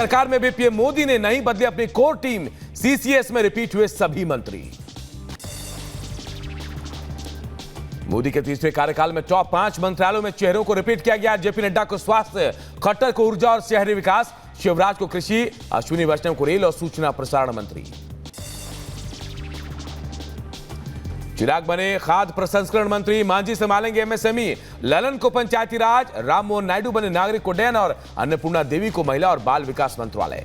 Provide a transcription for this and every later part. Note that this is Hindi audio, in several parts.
सरकार में भी पीएम मोदी ने नहीं बदली अपनी कोर टीम। सीसीएस में रिपीट हुए सभी मंत्री। मोदी के तीसरे कार्यकाल में टॉप 5 मंत्रालयों में चेहरों को रिपीट किया गया। जेपी नड्डा को स्वास्थ्य, खट्टर को ऊर्जा और शहरी विकास, शिवराज को कृषि, अश्विनी वैष्णव को रेल और सूचना प्रसारण मंत्री। चिराग बने खाद्य प्रसंस्करण मंत्री, मांझी संभालेंगे एमएसएमई, ललन को पंचायती राज, राममोहन नायडू बने नागरिक उड्डयन और अन्नपूर्णा देवी को महिला और बाल विकास मंत्रालय।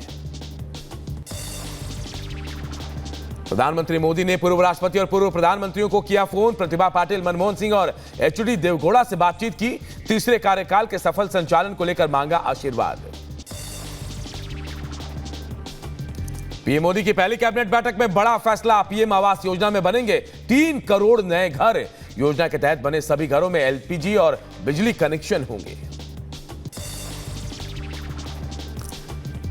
प्रधानमंत्री मोदी ने पूर्व राष्ट्रपति और पूर्व प्रधानमंत्रियों को किया फोन। प्रतिभा पाटिल, मनमोहन सिंह और एचडी देवगौड़ा से बातचीत की। तीसरे कार्यकाल के सफल संचालन को लेकर मांगा आशीर्वाद। पीएम मोदी की पहली कैबिनेट बैठक में बड़ा फैसला। पीएम आवास योजना में बनेंगे 3 करोड़ नए घर। योजना के तहत बने सभी घरों में एलपीजी और बिजली कनेक्शन होंगे।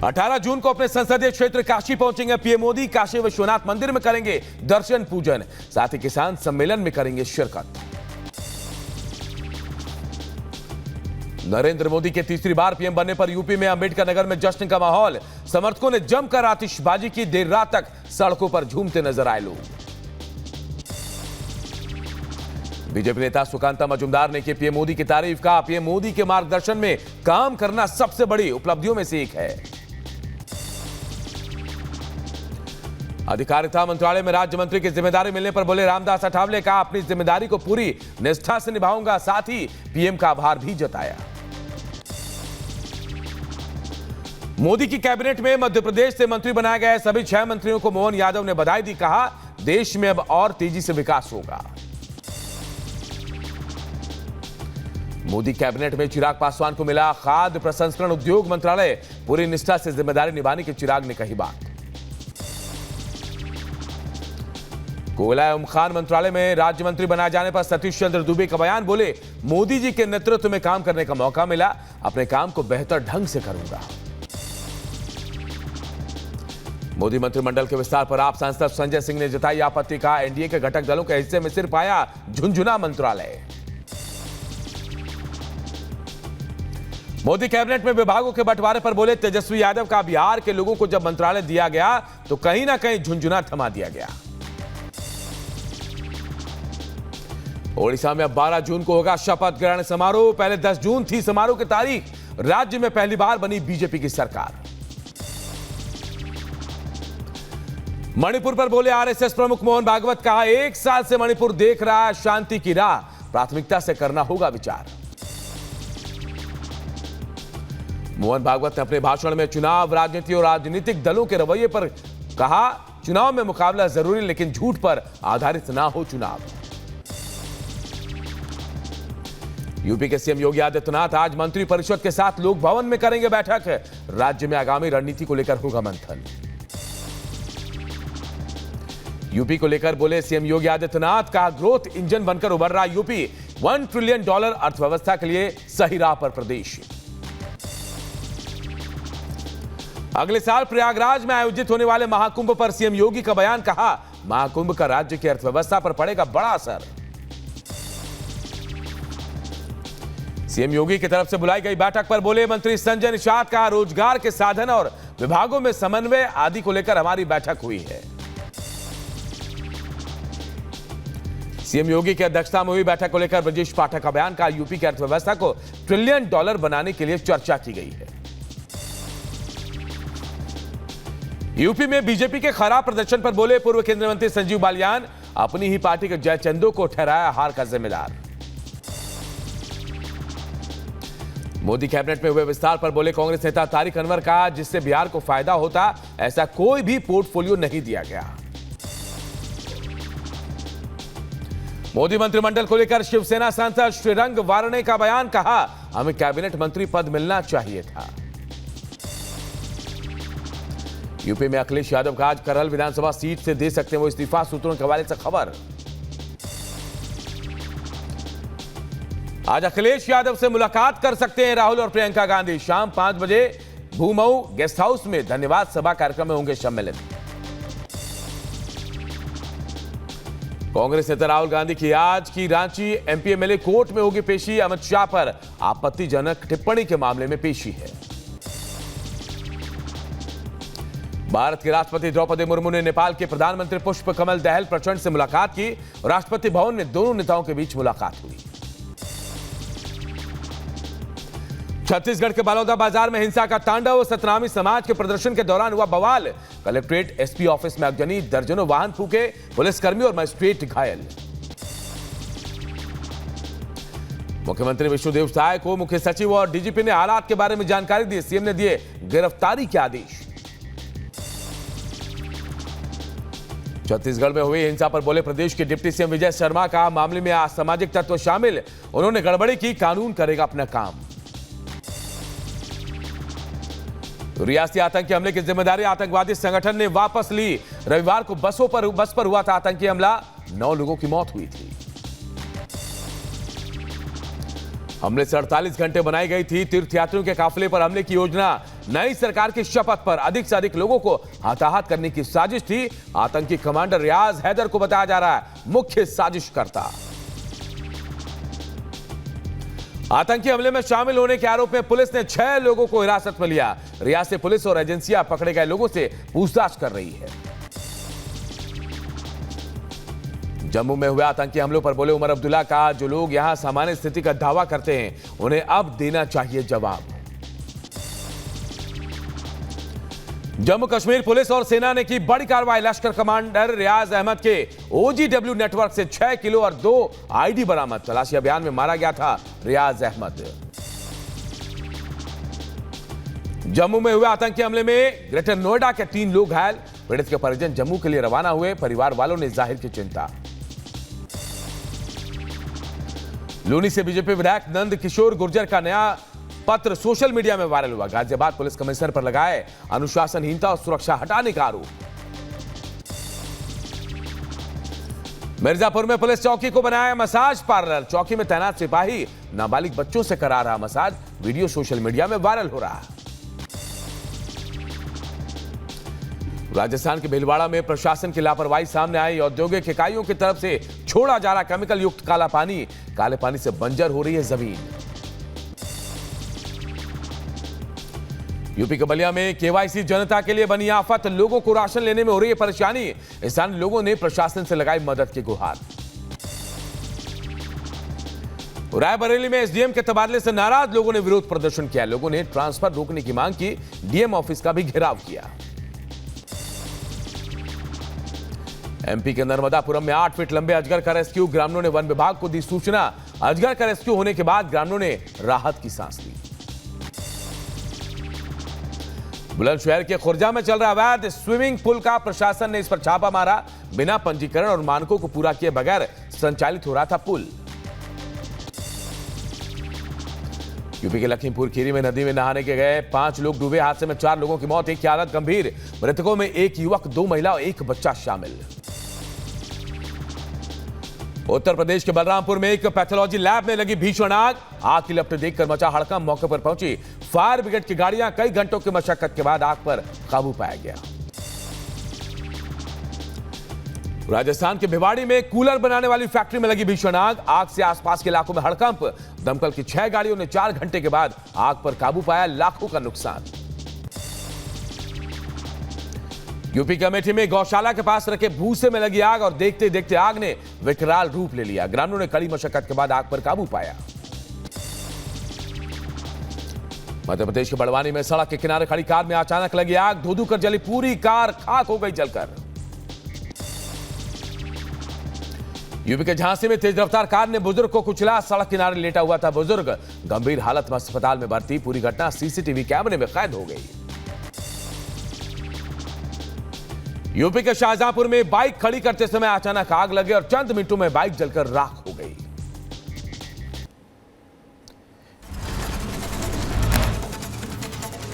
18 जून को अपने संसदीय क्षेत्र काशी पहुंचेंगे पीएम मोदी। काशी विश्वनाथ मंदिर में करेंगे दर्शन पूजन, साथ ही किसान सम्मेलन में करेंगे शिरकत। नरेंद्र मोदी के तीसरी बार पीएम बनने पर यूपी में अंबेडकर नगर में जश्न का माहौल। समर्थकों ने जमकर आतिशबाजी की। देर रात तक सड़कों पर झूमते नजर आए लोग। बीजेपी नेता सुकांता मजूमदार ने की पीएम मोदी की तारीफ। कहा, पीएम मोदी के मार्गदर्शन में काम करना सबसे बड़ी उपलब्धियों में से एक है। अधिकारिता मंत्रालय में राज्य मंत्री की जिम्मेदारी मिलने पर बोले रामदास अठावले। कहा, अपनी जिम्मेदारी को पूरी निष्ठा से निभाऊंगा। साथ ही पीएम का आभार भी जताया। मोदी की कैबिनेट में मध्य प्रदेश से मंत्री बनाए गए सभी 6 मंत्रियों को मोहन यादव ने बधाई दी। कहा, देश में अब और तेजी से विकास होगा। मोदी कैबिनेट में चिराग पासवान को मिला खाद्य प्रसंस्करण उद्योग मंत्रालय। पूरी निष्ठा से जिम्मेदारी निभाने की चिराग ने कही बात। कोयला एवं खान मंत्रालय में राज्य मंत्री बनाए जाने पर सतीश चंद्र दुबे का बयान। बोले, मोदी जी के नेतृत्व में काम करने का मौका मिला। अपने काम को बेहतर ढंग से करूंगा। मोदी मंत्रिमंडल के विस्तार पर आप सांसद संजय सिंह ने जताई आपत्ति। का एनडीए के घटक दलों के हिस्से में सिर्फ आया झुंझुनू मंत्रालय। मोदी कैबिनेट में विभागों के बंटवारे पर बोले तेजस्वी यादव। का बिहार के लोगों को जब मंत्रालय दिया गया तो कहीं ना कहीं झुंझुनू थमा दिया गया। ओडिशा में अब 12 जून को होगा शपथ ग्रहण समारोह। पहले 10 जून थी समारोह की तारीख। राज्य में पहली बार बनी बीजेपी की सरकार। मणिपुर पर बोले आरएसएस प्रमुख मोहन भागवत। कहा, 1 साल से मणिपुर देख रहा है शांति की राह। प्राथमिकता से करना होगा विचार। मोहन भागवत ने अपने भाषण में चुनाव राजनीति और राजनीतिक दलों के रवैये पर कहा, चुनाव में मुकाबला जरूरी लेकिन झूठ पर आधारित ना हो चुनाव। यूपी के सीएम योगी आदित्यनाथ आज मंत्री परिषद के साथ लोक भवन में करेंगे बैठक। राज्य में आगामी रणनीति को लेकर होगा मंथन। यूपी को लेकर बोले सीएम योगी आदित्यनाथ। का ग्रोथ इंजन बनकर उभर रहा यूपी। $1 ट्रिलियन अर्थव्यवस्था के लिए सही राह पर प्रदेश। अगले साल प्रयागराज में आयोजित होने वाले महाकुंभ पर सीएम योगी का बयान। कहा, महाकुंभ का राज्य की अर्थव्यवस्था पर पड़ेगा बड़ा असर। सीएम योगी की तरफ से बुलाई गई बैठक पर बोले मंत्री संजय निषाद। का रोजगार के साधन और विभागों में समन्वय आदि को लेकर हमारी बैठक हुई है। सीएम योगी की अध्यक्षता में हुई बैठक को लेकर ब्रजेश पाठक का बयान। का यूपी की अर्थव्यवस्था को $1 ट्रिलियन बनाने के लिए चर्चा की गई है। यूपी में बीजेपी के खराब प्रदर्शन पर बोले पूर्व केंद्रीय मंत्री संजीव बालियान। अपनी ही पार्टी के जयचंदो को ठहराया हार का जिम्मेदार। मोदी कैबिनेट में हुए विस्तार पर बोले कांग्रेस नेता तारिक अनवर। का जिससे बिहार को फायदा होता ऐसा कोई भी पोर्टफोलियो नहीं दिया गया। मोदी मंत्रिमंडल को लेकर शिवसेना सांसद श्रीरंग वारणे का बयान। कहा, हमें कैबिनेट मंत्री पद मिलना चाहिए था। यूपी में अखिलेश यादव का आज करहल विधानसभा सीट से दे सकते हैं वो इस्तीफा। सूत्रों के हवाले से खबर। आज अखिलेश यादव से मुलाकात कर सकते हैं राहुल और प्रियंका गांधी। शाम 5 बजे भूमऊ गेस्ट हाउस में धन्यवाद सभा कार्यक्रम में होंगे सम्मिलित। कांग्रेस नेता राहुल गांधी की आज की रांची एमपी एमएलए कोर्ट में होगी पेशी। अमित शाह पर आपत्तिजनक टिप्पणी के मामले में पेशी है। भारत के राष्ट्रपति द्रौपदी मुर्मू ने नेपाल के प्रधानमंत्री पुष्प कमल दहल प्रचंड से मुलाकात की। राष्ट्रपति भवन में दोनों नेताओं के बीच मुलाकात हुई। छत्तीसगढ़ के बलौदा बाजार में हिंसा का तांडव। सतनामी समाज के प्रदर्शन के दौरान हुआ बवाल। कलेक्ट्रेट एसपी ऑफिस में आगजनी, दर्जनों वाहन फूके, पुलिसकर्मी और मजिस्ट्रेट घायल। मुख्यमंत्री विष्णुदेव साय को मुख्य सचिव और डीजीपी ने हालात के बारे में जानकारी दी। सीएम ने दिए गिरफ्तारी के आदेश। छत्तीसगढ़ में हुई हिंसा पर बोले प्रदेश के डिप्टी सीएम विजय शर्मा का मामले में असामाजिक तत्व शामिल। उन्होंने गड़बड़ी की, कानून करेगा अपना काम। रियासती आतंकी हमले की जिम्मेदारी आतंकवादी संगठन ने वापस ली। रविवार को बस पर हुआ था आतंकी हमला, 9 लोगों की मौत हुई थी। हमले से 48 घंटे बनाई गई थी तीर्थयात्रियों के काफिले पर हमले की योजना। नई सरकार की शपथ पर अधिक से अधिक लोगों को हताहत करने की साजिश थी। आतंकी कमांडर रियाज हैदर को बताया जा रहा है मुख्य साजिशकर्ता। आतंकी हमले में शामिल होने के आरोप में पुलिस ने 6 लोगों को हिरासत में लिया। रियासती पुलिस और एजेंसियां पकड़े गए लोगों से पूछताछ कर रही है। जम्मू में हुए आतंकी हमलों पर बोले उमर अब्दुल्ला का, जो लोग यहां सामान्य स्थिति का दावा करते हैं उन्हें अब देना चाहिए जवाब। जम्मू कश्मीर पुलिस और सेना ने की बड़ी कार्रवाई। लश्कर कमांडर रियाज अहमद के OGW नेटवर्क से 6 किलो और 2 आईडी बरामद। तलाशी अभियान में मारा गया था रियाज अहमद। जम्मू में हुए आतंकी हमले में ग्रेटर नोएडा के 3 लोग घायल। पीड़ित के परिजन जम्मू के लिए रवाना हुए। परिवार वालों ने जाहिर की चिंता। लूनी से बीजेपी विधायक नंद किशोर गुर्जर का नया पत्र सोशल मीडिया में वायरल हुआ। गाजियाबाद पुलिस कमिश्नर पर लगाए अनुशासनहीनता और सुरक्षा हटाने का आरोप। मिर्जापुर में पुलिस चौकी को बनाया मसाज पार्लर। चौकी में तैनात सिपाही नाबालिग बच्चों से करा रहा मसाज। वीडियो सोशल मीडिया में वायरल हो रहा है। राजस्थान के भीलवाड़ा में प्रशासन की लापरवाही सामने आई। औद्योगिक इकाइयों की तरफ से छोड़ा जा रहा केमिकल युक्त काला पानी। काले पानी से बंजर हो रही है जमीन। यूपी के बलिया में केवाईसी जनता के लिए बनी आफत। लोगों को राशन लेने में हो रही है परेशानी। स्थानीय लोगों ने प्रशासन से लगाई मदद की गुहार। रायबरेली में एसडीएम के तबादले से नाराज लोगों ने विरोध प्रदर्शन किया। लोगों ने ट्रांसफर रोकने की मांग की। डीएम ऑफिस का भी घेराव किया। एमपी के नर्मदापुरम में 8 फीट लंबे अजगर का रेस्क्यू। ग्रामीणों ने वन विभाग को दी सूचना। अजगर का रेस्क्यू होने के बाद ग्रामीणों ने राहत की सांस ली। बुलंदशहर के खुर्जा में चल रहा अवैध स्विमिंग पूल का प्रशासन ने इस पर छापा मारा। बिना पंजीकरण और मानकों को पूरा किए बगैर संचालित हो रहा था पुल। यूपी के लखीमपुर खीरी में नदी में नहाने के गए 5 लोग डूबे। हादसे में 4 लोगों की मौत, एक की हालत गंभीर। मृतकों में 1 युवक, 2 महिला और 1 बच्चा शामिल। उत्तर प्रदेश के बलरामपुर में एक पैथोलॉजी लैब में लगी भीषण आग। आग की लपटें देखकर मचा हड़कंप। मौके पर पहुंची फायर ब्रिगेड की गाड़ियां। कई घंटों की मशक्कत के बाद आग पर काबू पाया गया। राजस्थान के भिवाड़ी में कूलर बनाने वाली फैक्ट्री में लगी भीषण आग। आग से आसपास के इलाकों में हड़कंप। दमकल की 6 गाड़ियों ने 4 घंटे के बाद आग पर काबू पाया। लाखों का नुकसान। यूपी के अमेठी में गौशाला के पास रखे भूसे में लगी आग और देखते देखते आग ने विकराल रूप ले लिया। ग्रामीणों ने कड़ी मशक्कत के बाद आग पर काबू पाया। मध्य प्रदेश के बड़वानी में सड़क के किनारे खड़ी कार में अचानक लगी आग। धू-धू कर जली पूरी कार, खाक हो गई जलकर। यूपी के झांसी में तेज रफ्तार कार ने बुजुर्ग को कुचला। सड़क किनारे लेटा हुआ था बुजुर्ग, गंभीर हालत में अस्पताल में भर्ती। पूरी घटना सीसीटीवी कैमरे में कैद हो गई। यूपी के शाहजहांपुर में बाइक खड़ी करते समय अचानक आग लगे और चंद मिनटों में बाइक जलकर राख हो गई।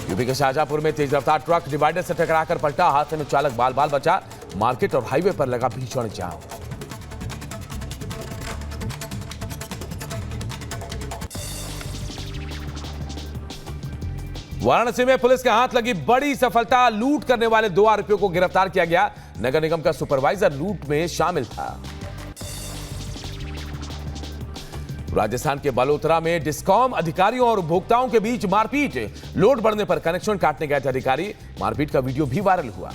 यूपी के शाहजहांपुर में तेज रफ्तार ट्रक डिवाइडर से टकराकर पलटा। हादसे में चालक बाल बाल बचा। मार्केट और हाईवे पर लगा भीषण जाम। वाराणसी में पुलिस के हाथ लगी बड़ी सफलता। लूट करने वाले 2 आरोपियों को गिरफ्तार किया गया। नगर निगम का सुपरवाइजर लूट में शामिल था। राजस्थान के बलोतरा में डिस्कॉम अधिकारियों और उपभोक्ताओं के बीच मारपीट। लोड बढ़ने पर कनेक्शन काटने गए थे अधिकारी। मारपीट का वीडियो भी वायरल हुआ।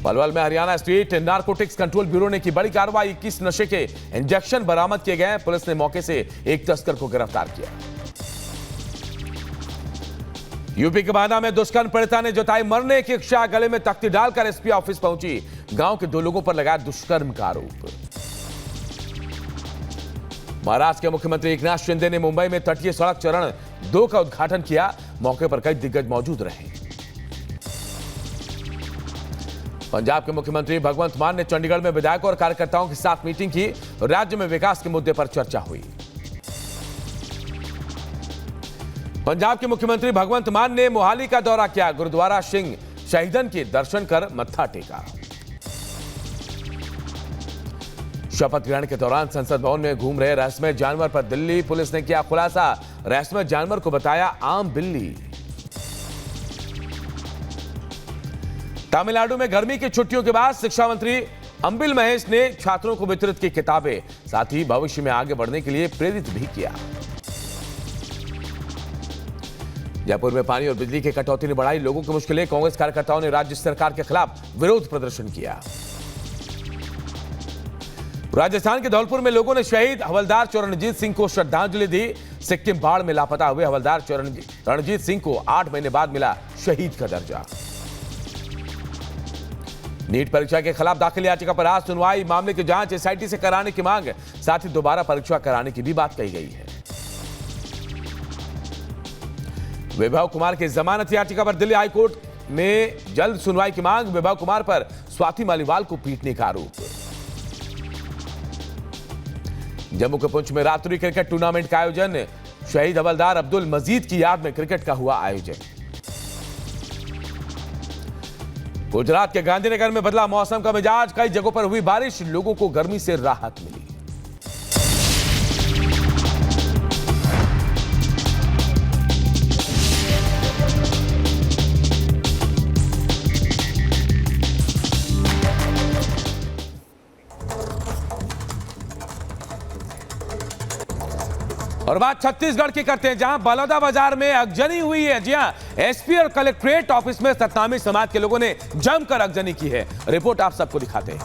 पलवल में Haryana state narcotics control bureau ने की बड़ी कार्रवाई। 21 नशे के इंजेक्शन बरामद किए गए। पुलिस ने मौके से एक तस्कर को गिरफ्तार किया। यूपी के बांदा में दुष्कर्म पीड़िता ने जताई मरने की इच्छा। गले में तख्ती डालकर एसपी ऑफिस पहुंची। गांव के 2 लोगों पर लगाया दुष्कर्म का आरोप। महाराष्ट्र के मुख्यमंत्री एकनाथ शिंदे ने मुंबई में तटीय सड़क चरण 2 का उद्घाटन किया। मौके पर कई दिग्गज मौजूद रहे। पंजाब के मुख्यमंत्री भगवंत मान ने चंडीगढ़ में विधायकों और कार्यकर्ताओं के साथ मीटिंग की। राज्य में विकास के मुद्दे पर चर्चा हुई। पंजाब के मुख्यमंत्री भगवंत मान ने मोहाली का दौरा किया। गुरुद्वारा सिंह शहीदन के दर्शन कर मत्था टेका। शपथ ग्रहण के दौरान संसद भवन में घूम रहे रहस्यमय जानवर पर दिल्ली पुलिस ने किया खुलासा। रहस्यमय जानवर को बताया आम बिल्ली। तमिलनाडु में गर्मी की छुट्टियों के बाद शिक्षा मंत्री अंबिल महेश ने छात्रों को वितरित की किताबें। साथ ही भविष्य में आगे बढ़ने के लिए प्रेरित भी किया। जयपुर में पानी और बिजली की कटौती ने बढ़ाई लोगों की मुश्किलें। कांग्रेस कार्यकर्ताओं ने राज्य सरकार के खिलाफ विरोध प्रदर्शन किया। राजस्थान के धौलपुर में लोगों ने शहीद हवलदार चरणजीत सिंह को श्रद्धांजलि दी। सिक्किम बाढ़ में लापता हुए हवलदार रणजीत सिंह को 8 महीने बाद मिला शहीद का दर्जा। नीट परीक्षा के खिलाफ दाखिल याचिका पर आज सुनवाई। मामले की जांच एसआईटी से कराने की मांग। साथ ही दोबारा परीक्षा कराने की भी बात कही गई है। वैभव कुमार की जमानत याचिका पर दिल्ली हाईकोर्ट में जल्द सुनवाई की मांग। वैभव कुमार पर स्वाति मालीवाल को पीटने का आरोप। जम्मू के पुंछ में रात्रि क्रिकेट टूर्नामेंट का आयोजन। शहीद हवलदार अब्दुल मजीद की याद में क्रिकेट का हुआ आयोजन। गुजरात के गांधीनगर में बदला मौसम का मिजाज। कई जगहों पर हुई बारिश। लोगों को गर्मी से राहत मिली। और बात छत्तीसगढ़ की करते हैं, जहां बलौदाबाजार में अगजनी हुई है। जी हां, एसपी और कलेक्ट्रेट ऑफिस में सतनामी समाज के लोगों ने जमकर अगजनी की है। रिपोर्ट आप सबको दिखाते हैं।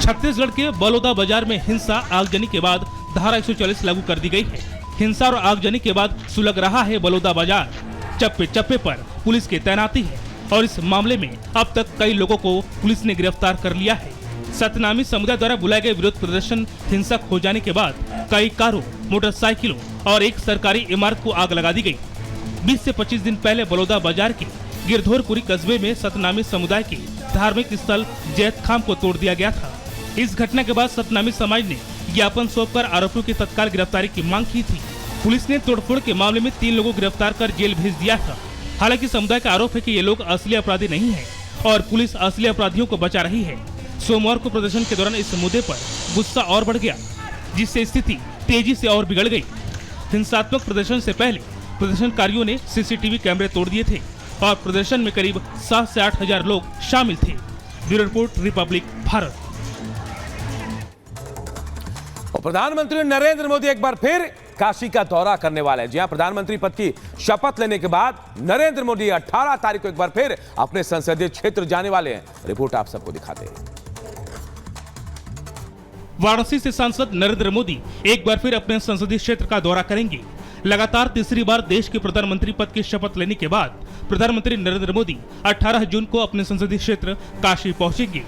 छत्तीसगढ़ के बलौदाबाजार में हिंसा आगजनी के बाद धारा 140 लागू कर दी गई है। हिंसा और आगजनी के बाद सुलग रहा है बलौदाबाजार। चप्पे चप्पे पर पुलिस की तैनाती है और इस मामले में अब तक कई लोगों को पुलिस ने गिरफ्तार कर लिया है। सतनामी समुदाय द्वारा बुलाए गए विरोध प्रदर्शन हिंसक हो जाने के बाद कई कारों, मोटरसाइकिलों और एक सरकारी इमारत को आग लगा दी गई। 20 से 25 दिन पहले बलौदाबाजार के गिरधौरपुरी कस्बे में सतनामी समुदाय के धार्मिक स्थल जैत खाम को तोड़ दिया गया था। इस घटना के बाद सतनामी समाज ने ज्ञापन सौंपकर आरोपियों की तत्काल गिरफ्तारी की मांग की थी। पुलिस ने तोड़फोड़ के मामले में 3 लोगों को गिरफ्तार कर जेल भेज दिया था। हालांकि समुदाय का आरोप है कि ये लोग असली अपराधी नहीं हैं और पुलिस असली अपराधियों को बचा रही है। सोमवार को प्रदर्शन के दौरान इस मुद्दे पर गुस्सा और बढ़ गया, जिससे स्थिति तेजी से और बिगड़ गई। हिंसात्मक प्रदर्शन से पहले प्रदर्शनकारियों ने सीसीटीवी कैमरे तोड़ दिए थे और प्रदर्शन में करीब 7 से 8 हजार लोग शामिल थे। Bureau report, Republic Bharat. और प्रधानमंत्री नरेंद्र मोदी एक बार फिर काशी का दौरा करने वाले हैं। जी हां, प्रधानमंत्री पद की शपथ लेने के बाद नरेंद्र मोदी 18 तारीख को एक बार फिर अपने संसदीय क्षेत्र जाने वाले हैं। रिपोर्ट आप सबको दिखाते हैं। वाराणसी से सांसद नरेंद्र मोदी एक बार फिर अपने संसदीय क्षेत्र का दौरा करेंगे। लगातार तीसरी बार देश के प्रधानमंत्री पद की शपथ लेने के बाद प्रधानमंत्री नरेंद्र मोदी 18 जून को अपने संसदीय क्षेत्र काशी पहुंचेंगे।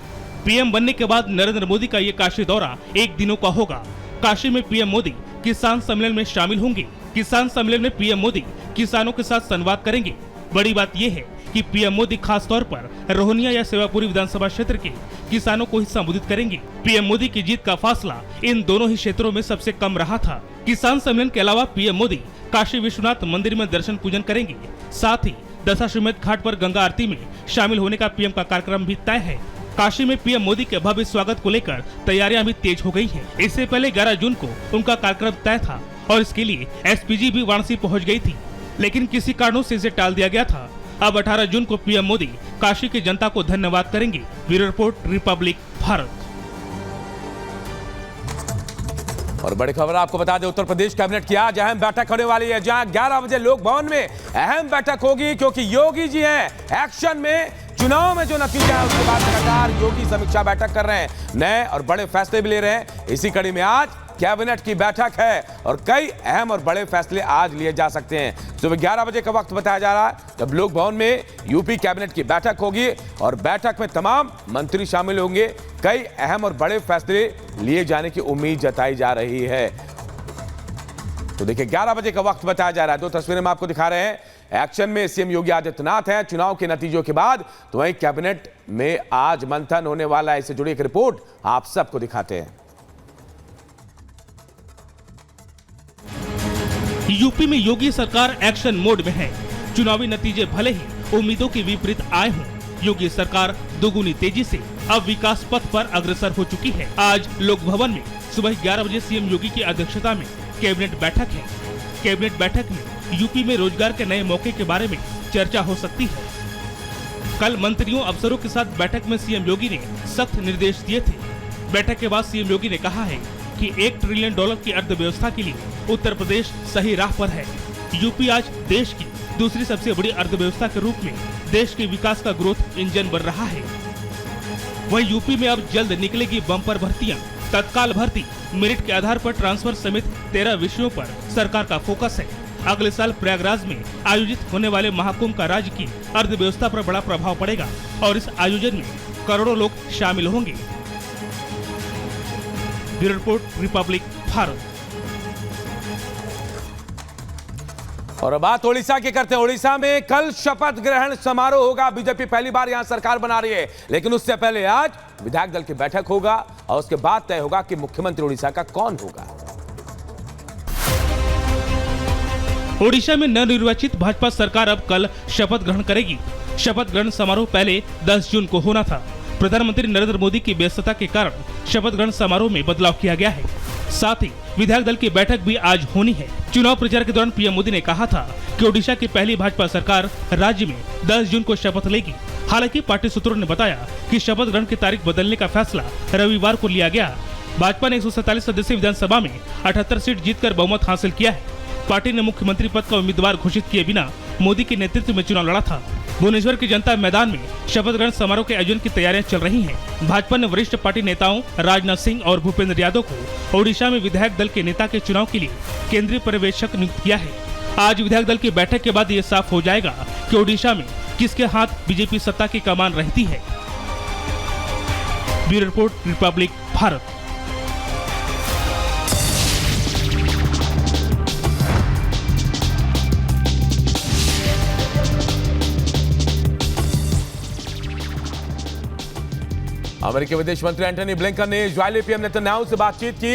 पीएम बनने के बाद नरेंद्र मोदी का ये काशी दौरा 1 दिनों का होगा। काशी में पीएम मोदी किसान सम्मेलन में शामिल होंगे। किसान सम्मेलन में पीएम मोदी किसानों के साथ संवाद करेंगे। बड़ी बात यह है कि पीएम मोदी खास तौर पर रोहनिया या सेवापुरी विधानसभा क्षेत्र के किसानों को ही संबोधित करेंगे। पीएम मोदी की जीत का फासला इन दोनों ही क्षेत्रों में सबसे कम रहा था। किसान सम्मेलन के अलावा पीएम मोदी काशी विश्वनाथ मंदिर में दर्शन पूजन करेंगे। साथ ही दशाश्वमेध घाट पर गंगा आरती में शामिल होने का पीएम का कार्यक्रम भी तय है। काशी में पीएम मोदी के भव्य स्वागत को लेकर तैयारियां भी तेज हो गई हैं। इससे पहले 11 जून को उनका कार्यक्रम तय था और इसके लिए एसपीजी भी वाराणसी पहुंच गई थी, लेकिन किसी कारणों से इसे टाल दिया गया था। अब 18 जून को पीएम मोदी काशी की जनता को धन्यवाद करेंगे। Bureau report, Republic Bharat. और बड़ी खबर आपको बता दें, उत्तर प्रदेश कैबिनेट की आज अहम बैठक होने वाली है, जहां 11 बजे लोक भवन में अहम बैठक होगी, क्योंकि योगी जी हैं एक्शन में। चुनाव में जो नतीजा है उसके बाद लगातार योगी समीक्षा बैठक कर रहे हैं, नए और बड़े फैसले भी ले रहे हैं। इसी कड़ी में आज कैबिनेट की बैठक है और कई अहम और बड़े फैसले आज लिए जा सकते हैं। सुबह 11 बजे का वक्त बताया जा रहा है जब लोक भवन में यूपी कैबिनेट की बैठक होगी और बैठक में तमाम मंत्री शामिल होंगे। कई अहम और बड़े फैसले लिए जाने की उम्मीद जताई जा रही है। तो देखिए 11 बजे का वक्त बताया जा रहा है। दो तस्वीरें हम आपको दिखा रहे हैं। एक्शन में सीएम योगी आदित्यनाथ हैं चुनाव के नतीजों के बाद, तो वहीं कैबिनेट में आज मंथन होने वाला है। इससे जुड़ी एक रिपोर्ट आप सबको दिखाते हैं। यूपी में योगी सरकार एक्शन मोड में है। चुनावी नतीजे भले ही उम्मीदों के विपरीत आए हों, योगी सरकार दोगुनी तेजी से अब विकास पथ पर अग्रसर हो चुकी है। आज लोक भवन में सुबह 11 बजे सीएम योगी की अध्यक्षता में कैबिनेट बैठक है। कैबिनेट बैठक में यूपी में रोजगार के नए मौके के बारे में चर्चा हो सकती है। कल मंत्रियों अफसरों के साथ बैठक में सीएम योगी ने सख्त निर्देश दिए थे। बैठक के बाद सीएम योगी ने कहा है कि $1 ट्रिलियन की अर्थव्यवस्था के लिए उत्तर प्रदेश सही राह पर है। यूपी आज देश की दूसरी सबसे बड़ी अर्थव्यवस्था के रूप में देश के विकास का ग्रोथ इंजन बन रहा है। वहीं यूपी में अब जल्द निकलेगी बम्पर भर्तियां, तत्काल भर्ती, मेरिट के आधार पर ट्रांसफर समेत 13 विषयों पर सरकार का फोकस है। अगले साल प्रयागराज में आयोजित होने वाले महाकुंभ का राज्य की अर्थव्यवस्था पर बड़ा प्रभाव पड़ेगा और इस आयोजन में करोड़ों लोग शामिल होंगे। Bureau report, Republic Bharat. और बात उड़ीसा की करते हैं। उड़ीसा में कल शपथ ग्रहण समारोह होगा। बीजेपी पहली बार यहां सरकार बना रही है, लेकिन उससे पहले आज विधायक दल की बैठक होगा और उसके बाद तय होगा कि मुख्यमंत्री उड़ीसा का कौन होगा। ओडिशा में नवनिर्वाचित भाजपा सरकार अब कल शपथ ग्रहण करेगी। शपथ ग्रहण समारोह पहले 10 जून को होना था। प्रधानमंत्री नरेंद्र मोदी की व्यस्तता के कारण शपथ ग्रहण समारोह में बदलाव किया गया है। साथ ही विधायक दल की बैठक भी आज होनी है। चुनाव प्रचार के दौरान पीएम मोदी ने कहा था कि ओडिशा की पहली भाजपा सरकार राज्य में 10 जून को शपथ लेगी। हालांकि पार्टी सूत्रों ने बताया कि शपथ ग्रहण की तारीख बदलने का फैसला रविवार को लिया गया। भाजपा ने 147 सदस्यीय विधानसभा में 78 सीट जीतकर बहुमत हासिल किया है। पार्टी ने मुख्यमंत्री पद का उम्मीदवार घोषित किए बिना मोदी के नेतृत्व में चुनाव लड़ा था। भुवनेश्वर की जनता मैदान में शपथ ग्रहण समारोह के आयोजन की तैयारियां चल रही हैं। भाजपा ने वरिष्ठ पार्टी नेताओं राजनाथ सिंह और भूपेंद्र यादव को ओडिशा में विधायक दल के नेता के चुनाव के लिए केंद्रीय पर्यवेक्षक नियुक्त किया है। आज विधायक दल की बैठक के बाद ये साफ हो जाएगा कि ओडिशा में किसके हाथ बीजेपी सत्ता की कमान रहती है। Bureau report, Republic Bharat. अमेरिकी विदेश मंत्री एंटनी ब्लिंकन ने इजरायली पीएम नेतन्याहू से बातचीत की।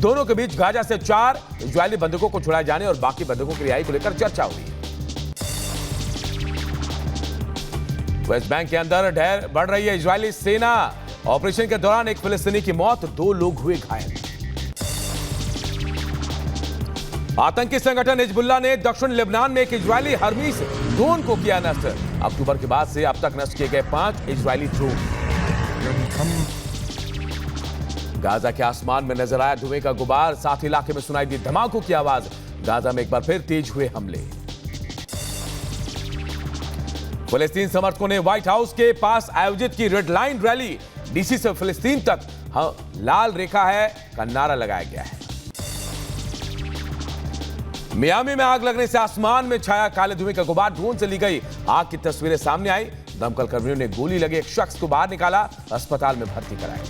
दोनों के बीच गाजा से 4 इजरायली बंधकों को छुड़ाए जाने और बाकी बंधकों की रिहाई को लेकर चर्चा हुई। वेस्ट बैंक के अंदर ढेर बढ़ रही है इजरायली सेना। ऑपरेशन के दौरान एक फिलिस्तीनी की मौत, 2 लोग हुए घायल। आतंकी संगठन हिजबुल्लाह ने दक्षिण लेबनान में एक इजरायली हर्मीस ड्रोन को किया नष्ट। अक्टूबर के बाद से अब तक नष्ट किए गए 5 इजरायली ड्रोन। गाजा के आसमान में नजर आया धुएं का गुबार, साथ ही इलाके में सुनाई दी धमाकों की आवाज। गाजा में एक बार फिर तेज हुए हमले। फिलिस्तीन समर्थकों ने व्हाइट हाउस के पास आयोजित की रेड लाइन रैली। डीसी से फिलिस्तीन तक लाल रेखा है का नारा लगाया गया है। मियामी में आग लगने से आसमान में छाया काले धुएं का गुबार। ड्रोन से ली गई आग की तस्वीरें सामने आई। दमकल कर्मियों ने गोली लगे एक शख्स को बाहर निकाला, अस्पताल में भर्ती कराया।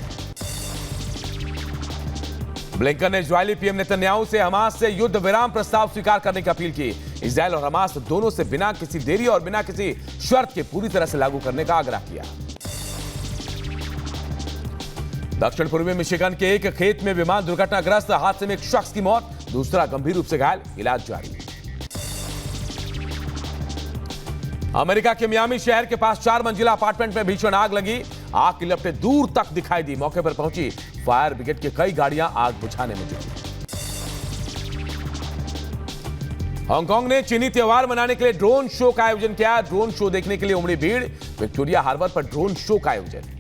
ब्लिंकन ने इजरायली पीएम नेतन्याहू से हमास से युद्ध विराम प्रस्ताव स्वीकार करने की अपील की। इजरायल और हमास दोनों से बिना किसी देरी और बिना किसी शर्त के पूरी तरह से लागू करने का आग्रह किया। दक्षिण पूर्वी मिशिगन के एक खेत में विमान दुर्घटनाग्रस्त, हादसे में एक शख्स की मौत, दूसरा गंभीर रूप से घायल, इलाज जारी। अमेरिका के मियामी शहर के पास 4 मंजिला अपार्टमेंट में भीषण आग लगी। आग की लपटें दूर तक दिखाई दी। मौके पर पहुंची फायर ब्रिगेड की कई गाड़ियां आग बुझाने में जुटी। हांगकांग ने चीनी त्योहार मनाने के लिए ड्रोन शो का आयोजन किया। ड्रोन शो देखने के लिए उमड़ी भीड़। विक्टोरिया हार्बर पर ड्रोन शो का आयोजन।